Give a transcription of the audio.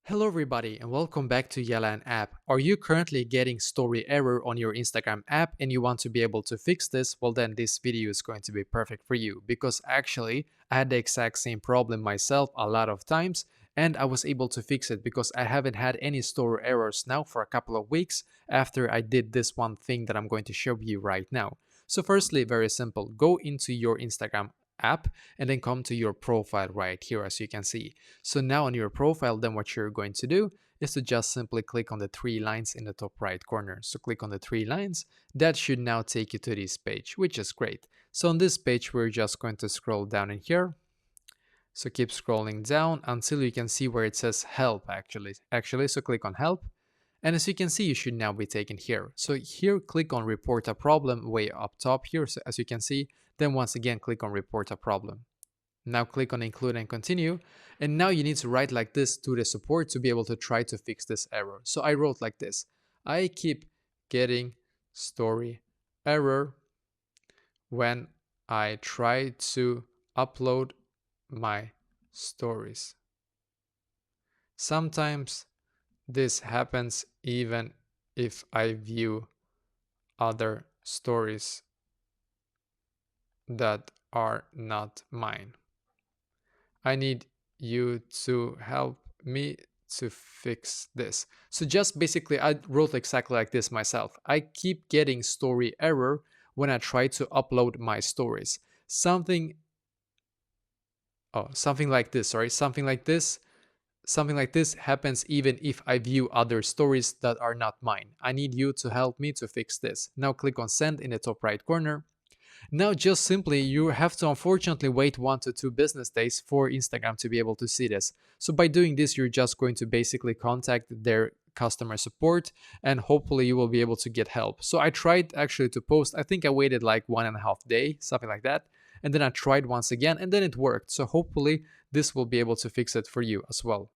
Hello everybody and welcome back to Yalan app. Are you currently getting story error on your Instagram app and you want to be able to fix this? Well then this video is going to be perfect for you because actually I had the exact same problem myself a lot of times and I was able to fix it because I haven't had any story errors now for a couple of weeks after I did this one thing that I'm going to show you right now. So firstly, very simple, go into your Instagram app and then come to your profile right here as you can see. So now on your profile, then what you're going to do is to just simply click on the three lines in the top right corner. So click on the three lines. That should now take you to this page, which is great. So on this page, we're just going to scroll down in here. So keep scrolling down until you can see where it says help actually. So click on help. And as you can see, you should now be taken here. So here, click on report a problem way up top here. So as you can see, then once again, click on report a problem. Now click on include and continue. And now you need to write like this to the support to be able to try to fix this error. So I wrote like this. I keep getting story error when I try to upload my stories. Sometimes this happens even if I view other stories that are not mine. I need you to help me to fix this. So just basically, I wrote exactly like this myself. I keep getting story error when I try to upload my stories. Something like this, sorry, something like this happens even if I view other stories that are not mine. I need you to help me to fix this. Now click on send in the top right corner. Now just simply you have to unfortunately wait 1 to 2 business days for Instagram to be able to see this. So by doing this, you're just going to basically contact their customer support and hopefully you will be able to get help. So I tried actually to post, I think I waited like 1.5 days, something like that. And then I tried once again and then it worked. So hopefully this will be able to fix it for you as well.